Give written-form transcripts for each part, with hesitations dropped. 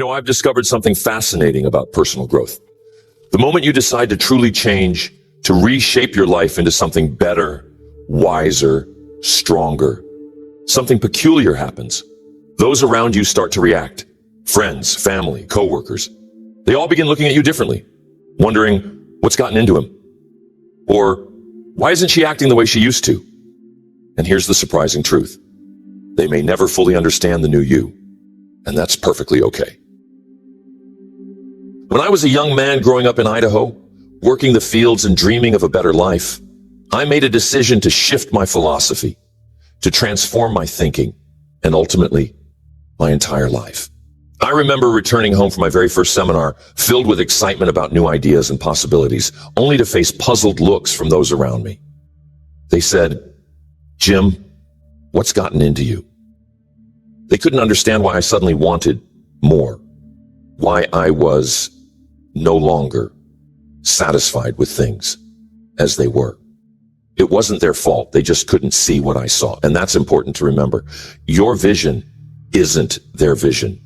I've discovered something fascinating about personal growth. The moment you decide to truly change, to reshape your life into something better, wiser, stronger, something peculiar happens. Those around you start to react. Friends, family, coworkers. They all begin looking at you differently, wondering what's gotten into him. Or why isn't she acting the way she used to? And here's the surprising truth. They may never fully understand the new you, and that's perfectly okay. When I was a young man growing up in Idaho, working the fields and dreaming of a better life, I made a decision to shift my philosophy, to transform my thinking, and ultimately, my entire life. I remember returning home from my very first seminar, filled with excitement about new ideas and possibilities, only to face puzzled looks from those around me. They said, "Jim, what's gotten into you?" They couldn't understand why I suddenly wanted more, why I was no longer satisfied with things as they were. It wasn't their fault. They just couldn't see what I saw. And that's important to remember. Your vision isn't their vision.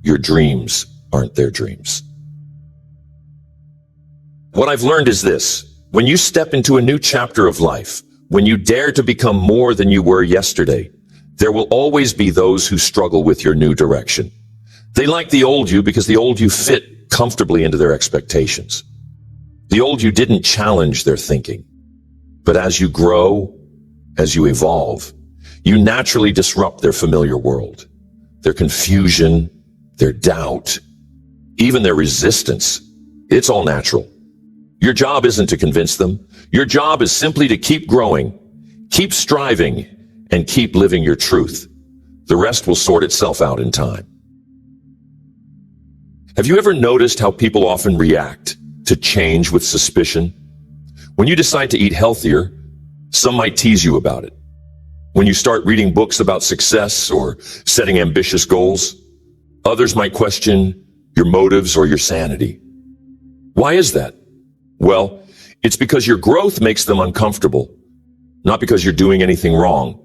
Your dreams aren't their dreams. What I've learned is this. When you step into a new chapter of life, when you dare to become more than you were yesterday, there will always be those who struggle with your new direction. They like the old you because the old you fit comfortably into their expectations. The old you didn't challenge their thinking. But as you grow, as you evolve, you naturally disrupt their familiar world, their confusion, their doubt, even their resistance. It's all natural. Your job isn't to convince them. Your job is simply to keep growing, keep striving, and keep living your truth. The rest will sort itself out in time. Have you ever noticed how people often react to change with suspicion? When you decide to eat healthier, some might tease you about it. When you start reading books about success or setting ambitious goals, others might question your motives or your sanity. Why is that? Well, it's because your growth makes them uncomfortable, not because you're doing anything wrong,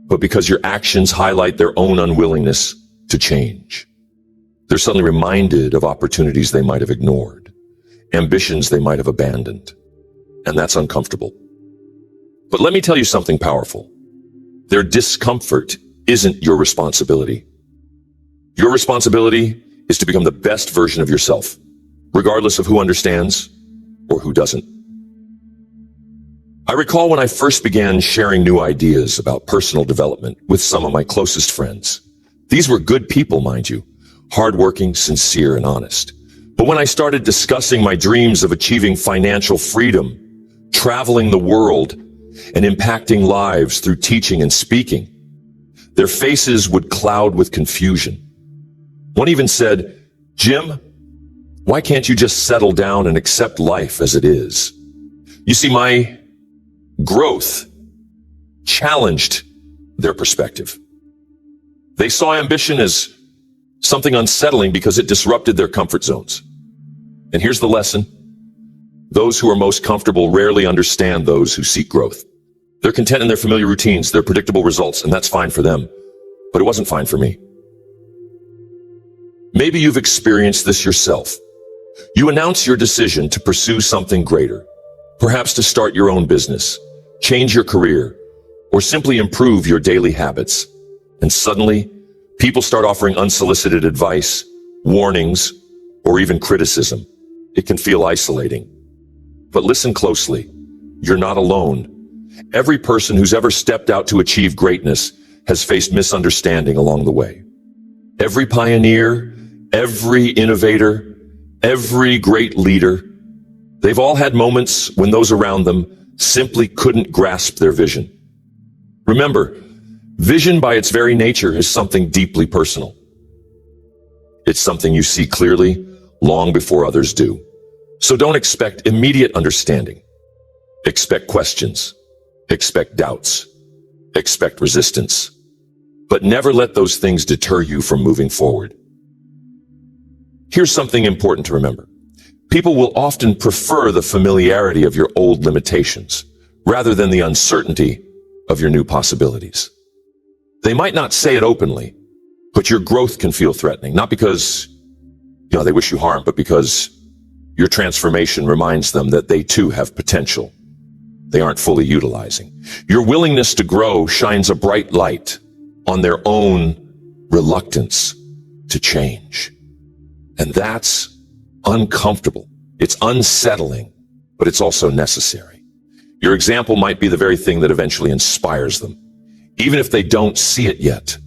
but because your actions highlight their own unwillingness to change. They're suddenly reminded of opportunities they might have ignored, ambitions they might have abandoned, and that's uncomfortable. But let me tell you something powerful. Their discomfort isn't your responsibility. Your responsibility is to become the best version of yourself, regardless of who understands or who doesn't. I recall when I first began sharing new ideas about personal development with some of my closest friends. These were good people, mind you, hardworking, sincere, and honest. But when I started discussing my dreams of achieving financial freedom, traveling the world, and impacting lives through teaching and speaking, their faces would cloud with confusion. One even said, "Jim, why can't you just settle down and accept life as it is?" You see, my growth challenged their perspective. They saw ambition as something unsettling because it disrupted their comfort zones. And here's the lesson. Those who are most comfortable rarely understand those who seek growth. They're content in their familiar routines, their predictable results, and that's fine for them. But it wasn't fine for me. Maybe you've experienced this yourself. You announce your decision to pursue something greater, perhaps to start your own business, change your career, or simply improve your daily habits. And suddenly, people start offering unsolicited advice, warnings, or even criticism. It can feel isolating. But listen closely. You're not alone. Every person who's ever stepped out to achieve greatness has faced misunderstanding along the way. Every pioneer, every innovator, every great leader, they've all had moments when those around them simply couldn't grasp their vision. Remember, vision by its very nature is something deeply personal. It's something you see clearly long before others do. So don't expect immediate understanding. Expect questions. Expect doubts. Expect resistance. But never let those things deter you from moving forward. Here's something important to remember. People will often prefer the familiarity of your old limitations rather than the uncertainty of your new possibilities. They might not say it openly, but your growth can feel threatening, not because They wish you harm, but because your transformation reminds them that they too have potential they aren't fully utilizing. Your willingness to grow shines a bright light on their own reluctance to change. And that's uncomfortable. It's unsettling, but it's also necessary. Your example might be the very thing that eventually inspires them, even if they don't see it yet.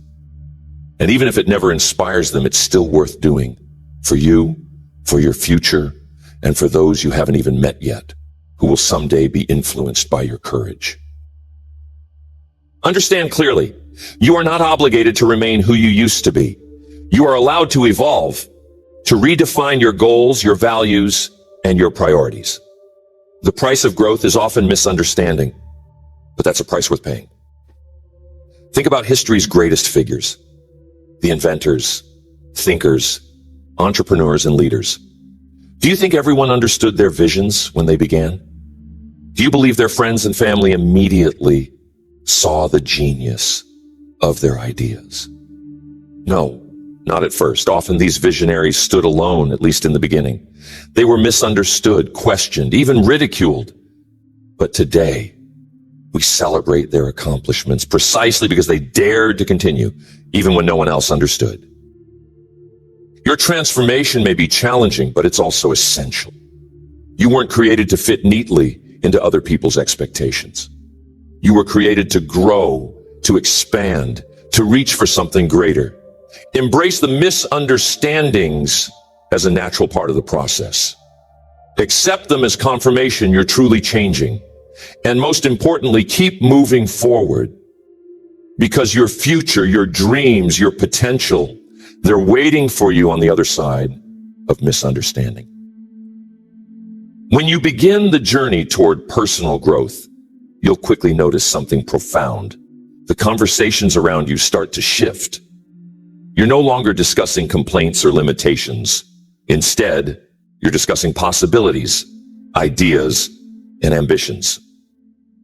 And even if it never inspires them, it's still worth doing for you, for your future, and for those you haven't even met yet, who will someday be influenced by your courage. Understand clearly, you are not obligated to remain who you used to be. You are allowed to evolve, to redefine your goals, your values, and your priorities. The price of growth is often misunderstanding, but that's a price worth paying. Think about history's greatest figures, the inventors, thinkers, entrepreneurs, and leaders. Do you think everyone understood their visions when they began? Do you believe their friends and family immediately saw the genius of their ideas? No, not at first. Often these visionaries stood alone, at least in the beginning. They were misunderstood, questioned, even ridiculed. But today, we celebrate their accomplishments precisely because they dared to continue, even when no one else understood. Your transformation may be challenging, but it's also essential. You weren't created to fit neatly into other people's expectations. You were created to grow, to expand, to reach for something greater. Embrace the misunderstandings as a natural part of the process. Accept them as confirmation you're truly changing. And most importantly, keep moving forward, because your future, your dreams, your potential, they're waiting for you on the other side of misunderstanding. When you begin the journey toward personal growth, you'll quickly notice something profound. The conversations around you start to shift. You're no longer discussing complaints or limitations. Instead, you're discussing possibilities, ideas, and ambitions.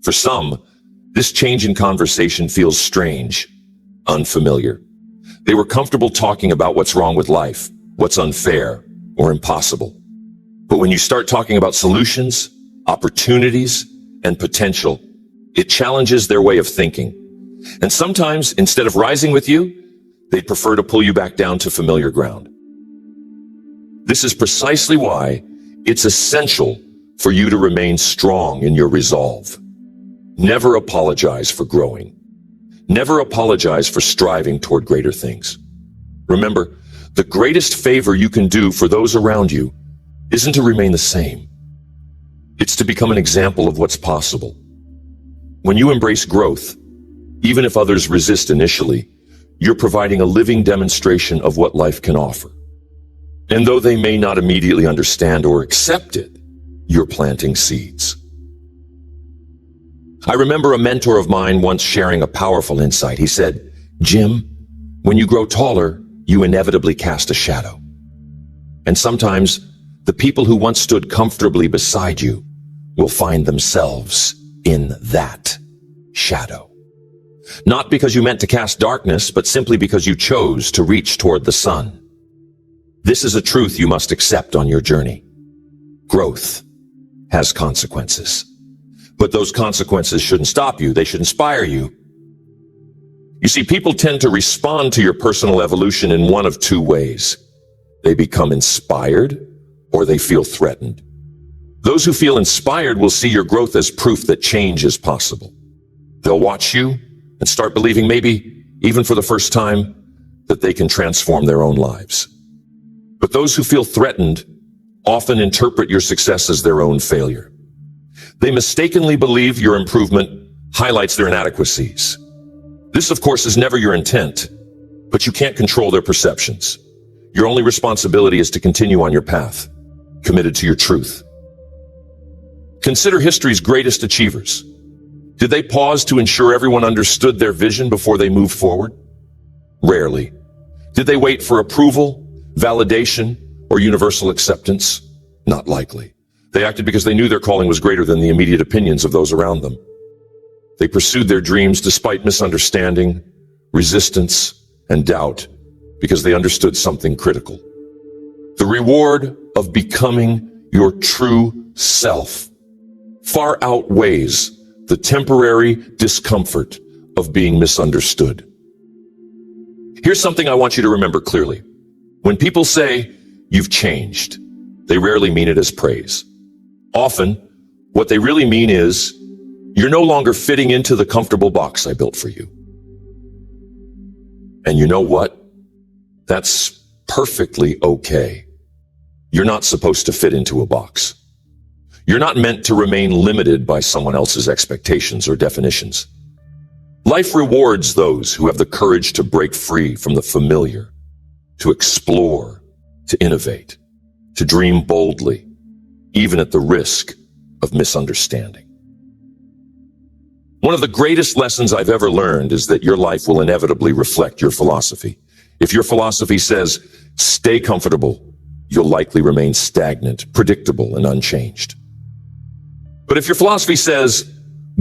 For some, this change in conversation feels strange, unfamiliar. They were comfortable talking about what's wrong with life, what's unfair or impossible. But when you start talking about solutions, opportunities, and potential, it challenges their way of thinking. And sometimes, instead of rising with you, they'd prefer to pull you back down to familiar ground. This is precisely why it's essential for you to remain strong in your resolve. Never apologize for growing. Never apologize for striving toward greater things. Remember, the greatest favor you can do for those around you isn't to remain the same. It's to become an example of what's possible. When you embrace growth, even if others resist initially, you're providing a living demonstration of what life can offer. And though they may not immediately understand or accept it, you're planting seeds. I remember a mentor of mine once sharing a powerful insight. He said, "Jim, when you grow taller, you inevitably cast a shadow. And sometimes the people who once stood comfortably beside you will find themselves in that shadow. Not because you meant to cast darkness, but simply because you chose to reach toward the sun. This is a truth you must accept on your journey. Growth has consequences. But those consequences shouldn't stop you. They should inspire you. You see, people tend to respond to your personal evolution in one of two ways. They become inspired, or they feel threatened. Those who feel inspired will see your growth as proof that change is possible. They'll watch you and start believing, maybe even for the first time, that they can transform their own lives. But those who feel threatened often interpret your success as their own failure. They mistakenly believe your improvement highlights their inadequacies. This, of course, is never your intent, but you can't control their perceptions. Your only responsibility is to continue on your path, committed to your truth. Consider history's greatest achievers. Did they pause to ensure everyone understood their vision before they moved forward? Rarely. Did they wait for approval, validation, or universal acceptance? Not likely. They acted because they knew their calling was greater than the immediate opinions of those around them. They pursued their dreams despite misunderstanding, resistance, and doubt, because they understood something critical. The reward of becoming your true self far outweighs the temporary discomfort of being misunderstood. Here's something I want you to remember clearly. When people say, "You've changed," they rarely mean it as praise. Often, what they really mean is, "You're no longer fitting into the comfortable box I built for you." And you know what? That's perfectly okay. You're not supposed to fit into a box. You're not meant to remain limited by someone else's expectations or definitions. Life rewards those who have the courage to break free from the familiar, to explore, to innovate, to dream boldly, even at the risk of misunderstanding. One of the greatest lessons I've ever learned is that your life will inevitably reflect your philosophy. If your philosophy says, "Stay comfortable," you'll likely remain stagnant, predictable, and unchanged. But if your philosophy says,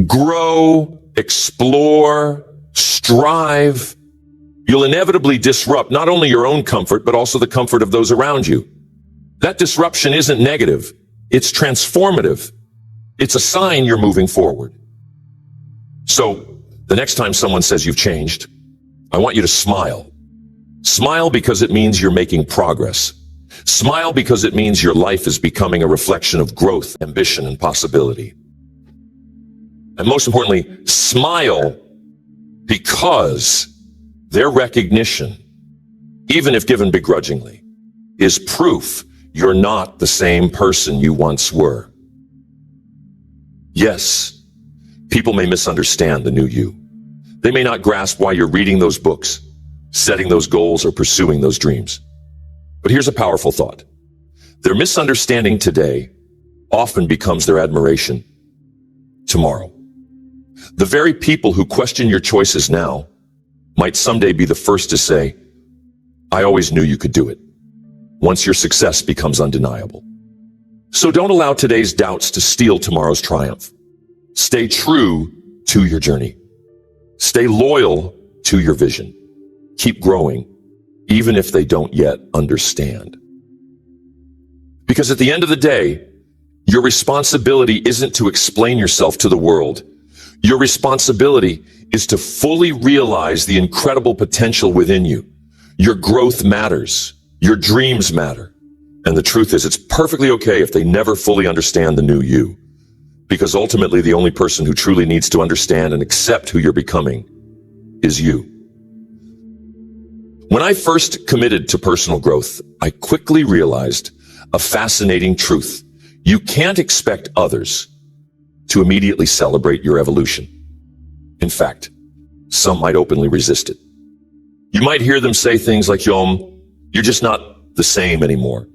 "Grow, explore, strive," you'll inevitably disrupt not only your own comfort, but also the comfort of those around you. That disruption isn't negative. It's transformative. It's a sign you're moving forward. So, the next time someone says you've changed, I want you to smile. Smile because it means you're making progress. Smile because it means your life is becoming a reflection of growth, ambition, and possibility. And most importantly, smile because their recognition, even if given begrudgingly, is proof you're not the same person you once were. Yes, people may misunderstand the new you. They may not grasp why you're reading those books, setting those goals, or pursuing those dreams. But here's a powerful thought. Their misunderstanding today often becomes their admiration tomorrow. The very people who question your choices now might someday be the first to say, "I always knew you could do it," once your success becomes undeniable. So don't allow today's doubts to steal tomorrow's triumph. Stay true to your journey. Stay loyal to your vision. Keep growing, even if they don't yet understand. Because at the end of the day, your responsibility isn't to explain yourself to the world. Your responsibility is to fully realize the incredible potential within you. Your growth matters. Your dreams matter. And the truth is, it's perfectly okay if they never fully understand the new you. Because ultimately, the only person who truly needs to understand and accept who you're becoming is you. When I first committed to personal growth, I quickly realized a fascinating truth. You can't expect others to immediately celebrate your evolution. In fact, some might openly resist it. You might hear them say things like, "Yom, you're just not the same anymore,"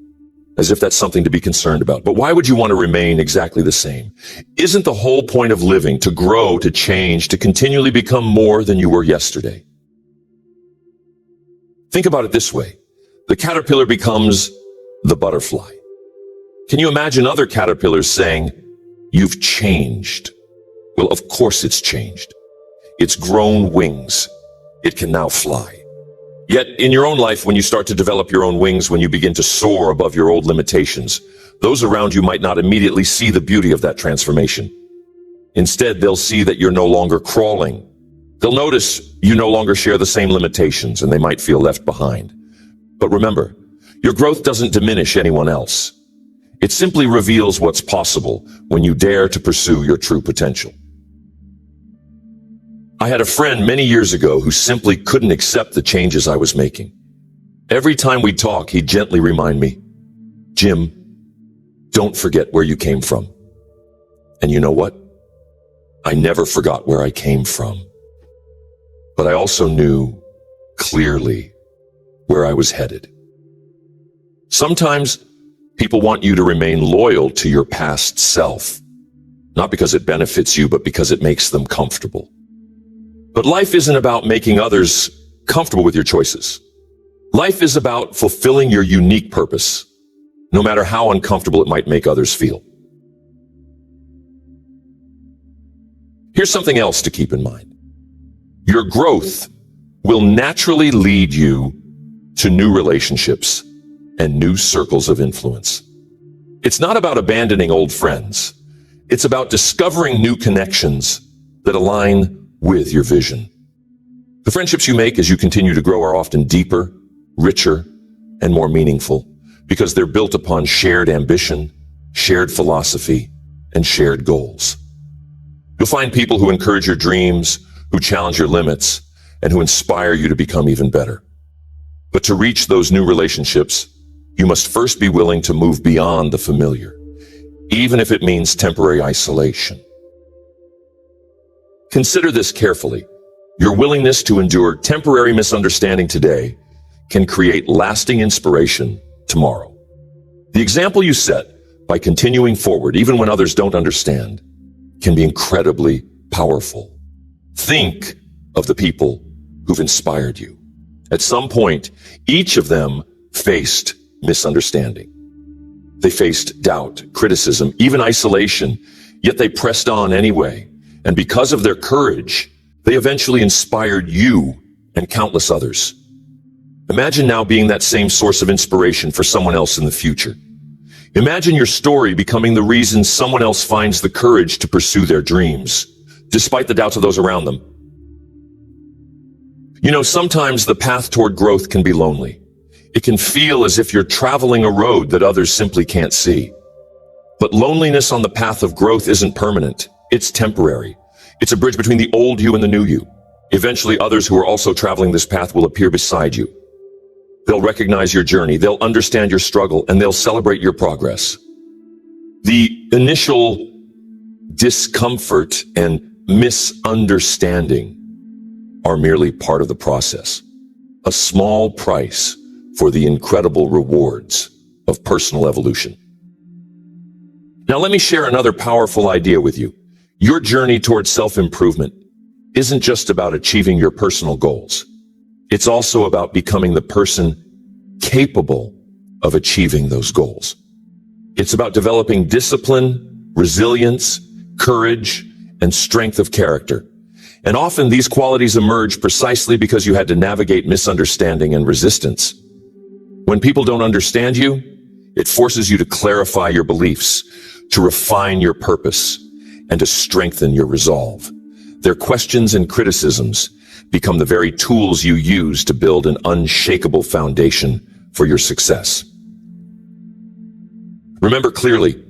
as if that's something to be concerned about. But why would you want to remain exactly the same? Isn't the whole point of living to grow, to change, to continually become more than you were yesterday? Think about it this way. The caterpillar becomes the butterfly. Can you imagine other caterpillars saying, "You've changed"? Well, of course it's changed. It's grown wings. It can now fly. Yet in your own life, when you start to develop your own wings, when you begin to soar above your old limitations, those around you might not immediately see the beauty of that transformation. Instead, they'll see that you're no longer crawling. They'll notice you no longer share the same limitations, and they might feel left behind. But remember, your growth doesn't diminish anyone else. It simply reveals what's possible when you dare to pursue your true potential. I had a friend many years ago who simply couldn't accept the changes I was making. Every time we'd talk, he'd gently remind me, "Jim, don't forget where you came from." And you know what? I never forgot where I came from. But I also knew clearly where I was headed. Sometimes people want you to remain loyal to your past self, not because it benefits you, but because it makes them comfortable. But life isn't about making others comfortable with your choices. Life is about fulfilling your unique purpose, no matter how uncomfortable it might make others feel. Here's something else to keep in mind. Your growth will naturally lead you to new relationships and new circles of influence. It's not about abandoning old friends. It's about discovering new connections that align with your vision. The friendships you make as you continue to grow are often deeper, richer, and more meaningful because they're built upon shared ambition, shared philosophy, and shared goals. You'll find people who encourage your dreams, who challenge your limits, and who inspire you to become even better. But to reach those new relationships, you must first be willing to move beyond the familiar, even if it means temporary isolation. Consider this carefully. Your willingness to endure temporary misunderstanding today can create lasting inspiration tomorrow. The example you set by continuing forward, even when others don't understand, can be incredibly powerful. Think of the people who've inspired you. At some point, each of them faced misunderstanding. They faced doubt, criticism, even isolation, yet they pressed on anyway. And because of their courage, they eventually inspired you and countless others. Imagine now being that same source of inspiration for someone else in the future. Imagine your story becoming the reason someone else finds the courage to pursue their dreams, despite the doubts of those around them. You know, sometimes the path toward growth can be lonely. It can feel as if you're traveling a road that others simply can't see. But loneliness on the path of growth isn't permanent. It's temporary. It's a bridge between the old you and the new you. Eventually, others who are also traveling this path will appear beside you. They'll recognize your journey, they'll understand your struggle, and they'll celebrate your progress. The initial discomfort and misunderstanding are merely part of the process, a small price for the incredible rewards of personal evolution. Now, let me share another powerful idea with you. Your journey towards self-improvement isn't just about achieving your personal goals. It's also about becoming the person capable of achieving those goals. It's about developing discipline, resilience, courage, and strength of character. And often these qualities emerge precisely because you had to navigate misunderstanding and resistance. When people don't understand you, it forces you to clarify your beliefs, to refine your purpose, and to strengthen your resolve. Their questions and criticisms become the very tools you use to build an unshakable foundation for your success. Remember clearly,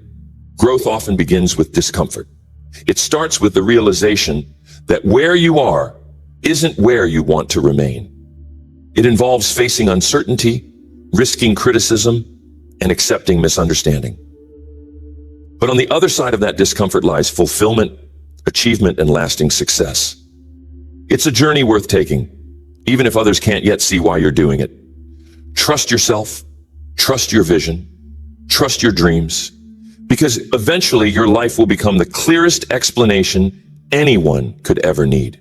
growth often begins with discomfort. It starts with the realization that where you are isn't where you want to remain. It involves facing uncertainty, risking criticism, and accepting misunderstanding. But on the other side of that discomfort lies fulfillment, achievement, and lasting success. It's a journey worth taking, even if others can't yet see why you're doing it. Trust yourself, trust your vision, trust your dreams, because eventually your life will become the clearest explanation anyone could ever need.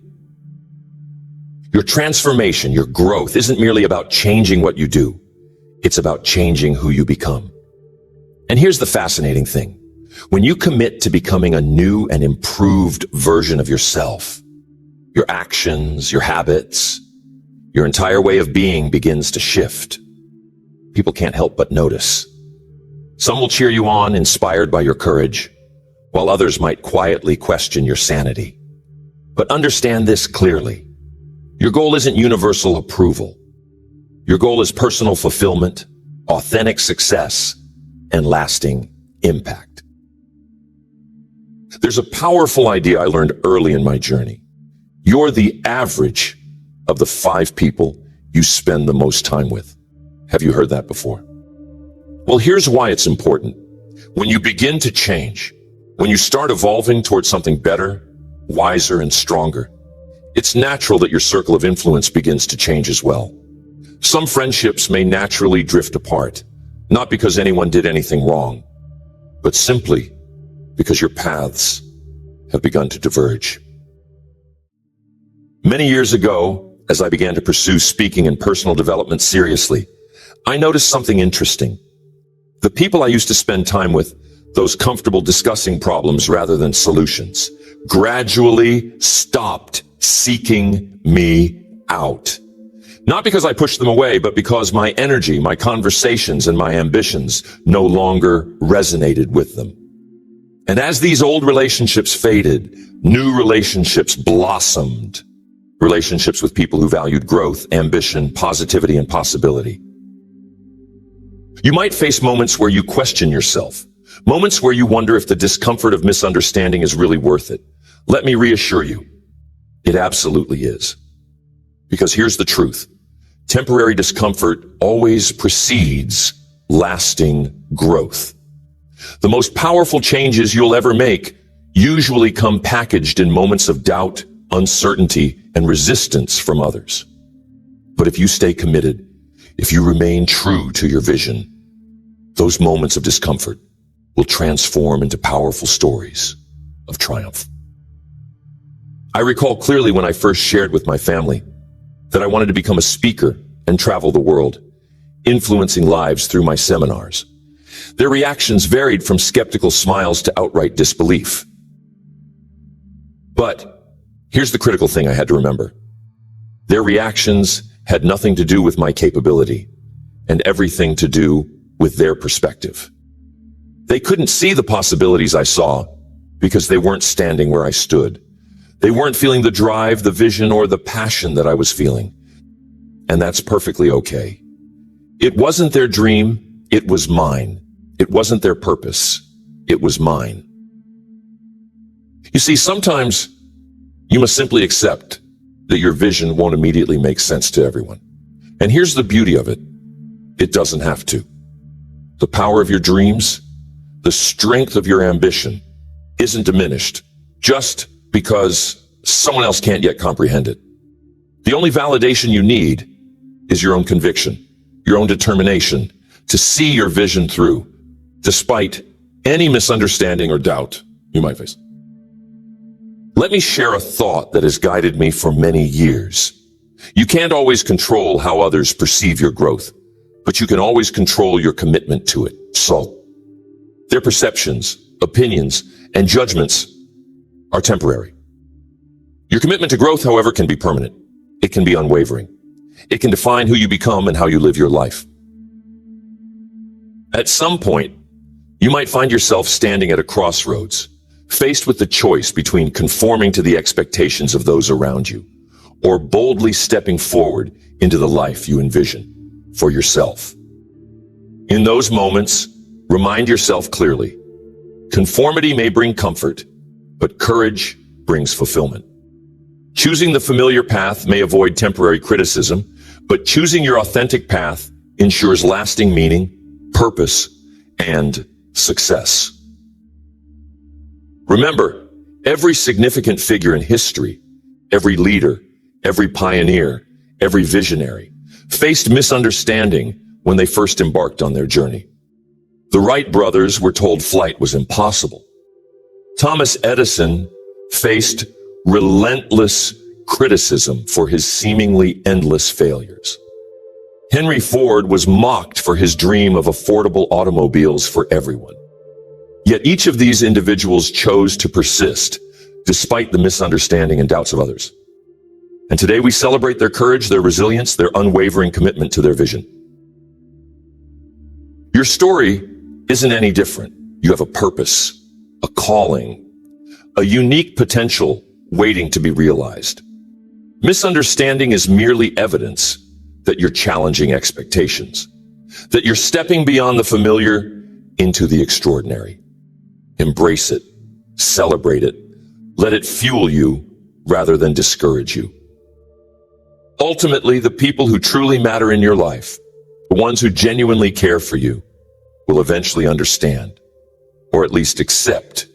Your transformation, your growth, isn't merely about changing what you do. It's about changing who you become. And here's the fascinating thing. When you commit to becoming a new and improved version of yourself, your actions, your habits, your entire way of being begins to shift. People can't help but notice. Some will cheer you on, inspired by your courage, while others might quietly question your sanity. But understand this clearly. Your goal isn't universal approval. Your goal is personal fulfillment, authentic success, and lasting impact. There's a powerful idea I learned early in my journey. You're the average of the 5 people you spend the most time with. Have you heard that before? Well, here's why it's important. When you begin to change, when you start evolving towards something better, wiser, and stronger, it's natural that your circle of influence begins to change as well. Some friendships may naturally drift apart, not because anyone did anything wrong, but simply because your paths have begun to diverge. Many years ago, as I began to pursue speaking and personal development seriously, I noticed something interesting. The people I used to spend time with, those comfortable discussing problems rather than solutions, gradually stopped seeking me out. Not because I pushed them away, but because my energy, my conversations, and my ambitions no longer resonated with them. And as these old relationships faded, new relationships blossomed. Relationships with people who valued growth, ambition, positivity, and possibility. You might face moments where you question yourself, moments where you wonder if the discomfort of misunderstanding is really worth it. Let me reassure you, it absolutely is. Because here's the truth. Temporary discomfort always precedes lasting growth. The most powerful changes you'll ever make usually come packaged in moments of doubt, uncertainty, and resistance from others. But if you stay committed, if you remain true to your vision, those moments of discomfort will transform into powerful stories of triumph. I recall clearly when I first shared with my family that I wanted to become a speaker and travel the world, influencing lives through my seminars. Their reactions varied from skeptical smiles to outright disbelief. But here's the critical thing I had to remember. Their reactions had nothing to do with my capability and everything to do with their perspective. They couldn't see the possibilities I saw because they weren't standing where I stood. They weren't feeling the drive, the vision, or the passion that I was feeling. And that's perfectly okay. It wasn't their dream, it was mine. It wasn't their purpose, it was mine. You see, sometimes you must simply accept that your vision won't immediately make sense to everyone. And here's the beauty of it. It doesn't have to. The power of your dreams, the strength of your ambition isn't diminished just because someone else can't yet comprehend it. The only validation you need is your own conviction, your own determination to see your vision through, despite any misunderstanding or doubt you might face. Let me share a thought that has guided me for many years. You can't always control how others perceive your growth, but you can always control your commitment to it. So, their perceptions, opinions, and judgments are temporary. Your commitment to growth, however, can be permanent. It can be unwavering. It can define who you become and how you live your life. At some point, you might find yourself standing at a crossroads, faced with the choice between conforming to the expectations of those around you, or boldly stepping forward into the life you envision for yourself. In those moments, remind yourself clearly, conformity may bring comfort, but courage brings fulfillment. Choosing the familiar path may avoid temporary criticism, but choosing your authentic path ensures lasting meaning, purpose, and success. Remember, every significant figure in history, every leader, every pioneer, every visionary, faced misunderstanding when they first embarked on their journey. The Wright brothers were told flight was impossible. Thomas Edison faced relentless criticism for his seemingly endless failures. Henry Ford was mocked for his dream of affordable automobiles for everyone. Yet each of these individuals chose to persist, despite the misunderstanding and doubts of others. And today we celebrate their courage, their resilience, their unwavering commitment to their vision. Your story isn't any different. You have a purpose, a calling, a unique potential waiting to be realized. Misunderstanding is merely evidence that you're challenging expectations, that you're stepping beyond the familiar into the extraordinary. Embrace it, celebrate it, let it fuel you rather than discourage you. Ultimately, the people who truly matter in your life, the ones who genuinely care for you, will eventually understand, or at least accept,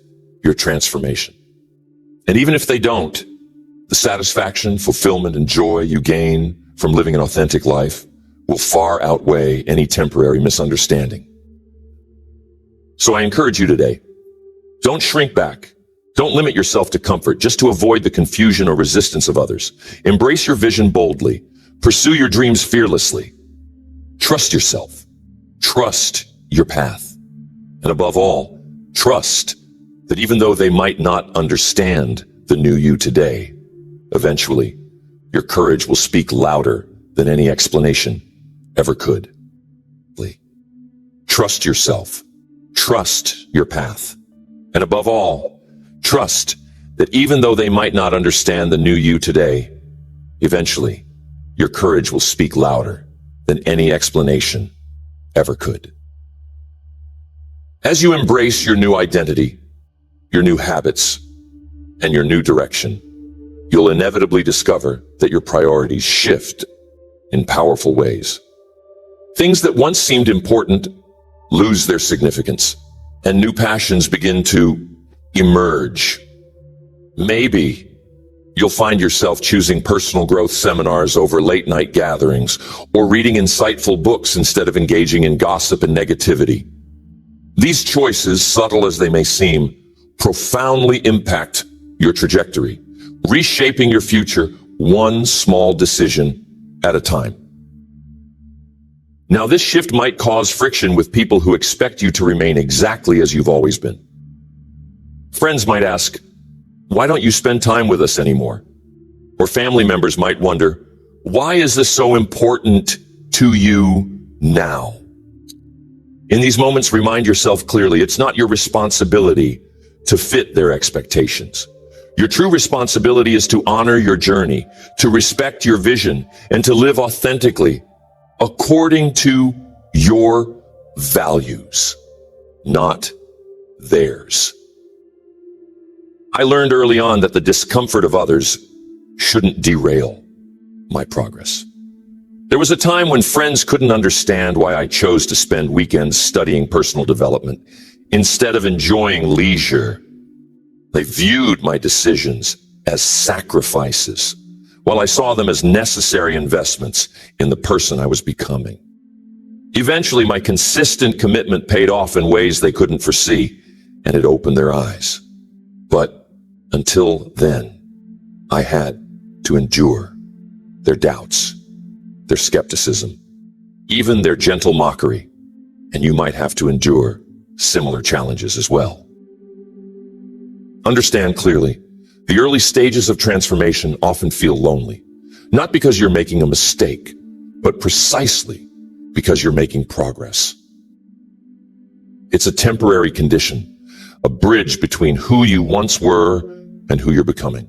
your transformation. And even if they don't, the satisfaction, fulfillment, and joy you gain from living an authentic life will far outweigh any temporary misunderstanding. So I encourage you today, don't shrink back. Don't limit yourself to comfort just to avoid the confusion or resistance of others. Embrace your vision boldly. Pursue your dreams fearlessly. Trust yourself. Trust your path. And above all, trust that even though they might not understand the new you today, eventually, your courage will speak louder than any explanation ever could. Trust yourself. Trust your path. And above all, trust that even though they might not understand the new you today, eventually, your courage will speak louder than any explanation ever could. As you embrace your new identity, your new habits, and your new direction, you'll inevitably discover that your priorities shift in powerful ways. Things that once seemed important lose their significance, and new passions begin to emerge. Maybe you'll find yourself choosing personal growth seminars over late-night gatherings, or reading insightful books instead of engaging in gossip and negativity. These choices, subtle as they may seem, profoundly impact your trajectory, reshaping your future one small decision at a time. Now, this shift might cause friction with people who expect you to remain exactly as you've always been. Friends might ask, "Why don't you spend time with us anymore?" Or family members might wonder, "Why is this so important to you now?" In these moments, remind yourself clearly, it's not your responsibility to fit their expectations. Your true responsibility is to honor your journey, to respect your vision, and to live authentically according to your values, not theirs. I learned early on that the discomfort of others shouldn't derail my progress. There was a time when friends couldn't understand why I chose to spend weekends studying personal development instead of enjoying leisure. They viewed my decisions as sacrifices, while I saw them as necessary investments in the person I was becoming. Eventually, my consistent commitment paid off in ways they couldn't foresee, and it opened their eyes. But until then, I had to endure their doubts, their skepticism, even their gentle mockery, and you might have to endure similar challenges as well. Understand clearly, the early stages of transformation often feel lonely, not because you're making a mistake, but precisely because you're making progress. It's a temporary condition, a bridge between who you once were and who you're becoming.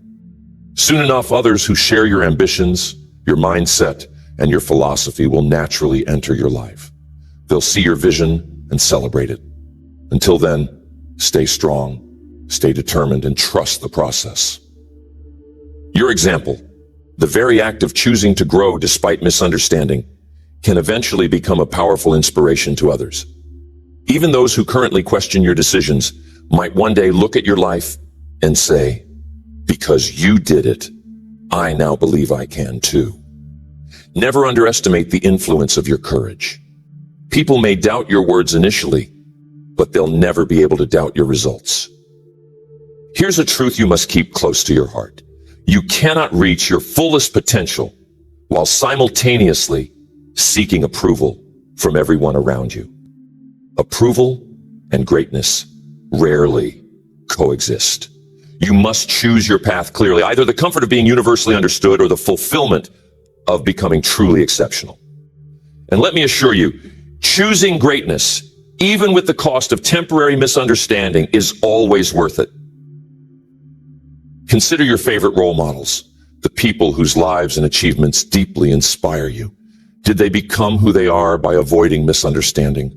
Soon enough, others who share your ambitions, your mindset, and your philosophy will naturally enter your life. They'll see your vision and celebrate it. Until then, stay strong, stay determined, and trust the process. Your example, the very act of choosing to grow despite misunderstanding, can eventually become a powerful inspiration to others. Even those who currently question your decisions might one day look at your life and say, "Because you did it, I now believe I can too." Never underestimate the influence of your courage. People may doubt your words initially, but they'll never be able to doubt your results. Here's a truth you must keep close to your heart. You cannot reach your fullest potential while simultaneously seeking approval from everyone around you. Approval and greatness rarely coexist. You must choose your path clearly, either the comfort of being universally understood or the fulfillment of becoming truly exceptional. And let me assure you, choosing greatness, even with the cost of temporary misunderstanding, is always worth it. Consider your favorite role models, the people whose lives and achievements deeply inspire you. Did they become who they are by avoiding misunderstanding?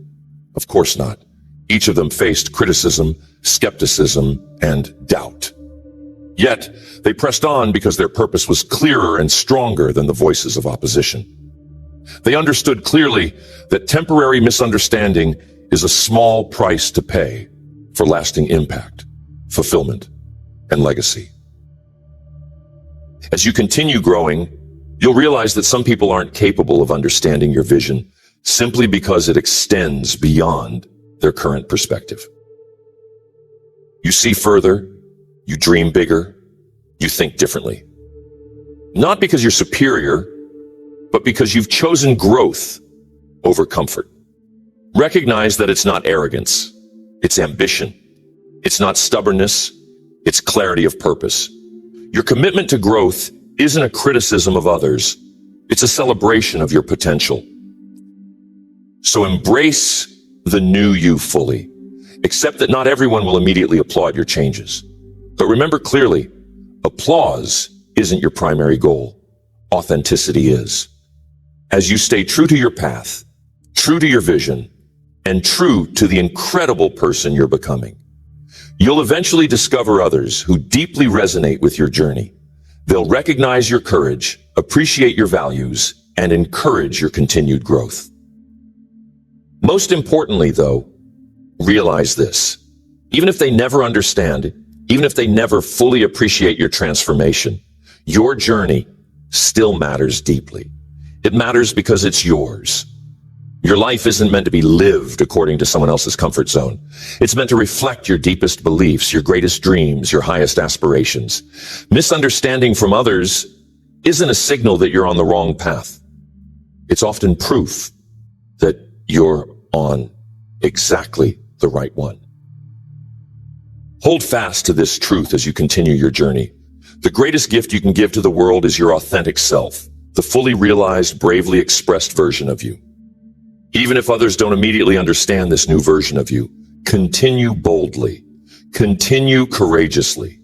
Of course not. Each of them faced criticism, skepticism, and doubt. Yet, they pressed on because their purpose was clearer and stronger than the voices of opposition. They understood clearly that temporary misunderstanding is a small price to pay for lasting impact, fulfillment, and legacy. As you continue growing, you'll realize that some people aren't capable of understanding your vision simply because it extends beyond their current perspective. You see further, you dream bigger, you think differently. Not because you're superior, but because you've chosen growth over comfort. Recognize that it's not arrogance, it's ambition. It's not stubbornness, it's clarity of purpose. Your commitment to growth isn't a criticism of others, It's a celebration of your potential. So embrace the new you fully. Accept that not everyone will immediately applaud your changes. But remember clearly, applause isn't your primary goal. Authenticity is. As you stay true to your path, true to your vision, and true to the incredible person you're becoming, you'll eventually discover others who deeply resonate with your journey. They'll recognize your courage, appreciate your values, and encourage your continued growth. Most importantly, though, realize this. Even if they never understand, even if they never fully appreciate your transformation, your journey still matters deeply. It matters because it's yours. Your life isn't meant to be lived according to someone else's comfort zone. It's meant to reflect your deepest beliefs, your greatest dreams, your highest aspirations. Misunderstanding from others isn't a signal that you're on the wrong path. It's often proof that you're on exactly the right one. Hold fast to this truth as you continue your journey. The greatest gift you can give to the world is your authentic self, the fully realized, bravely expressed version of you. Even if others don't immediately understand this new version of you, continue boldly, continue courageously,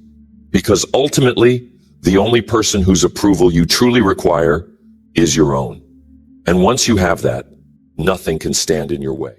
because ultimately, the only person whose approval you truly require is your own. And once you have that, nothing can stand in your way.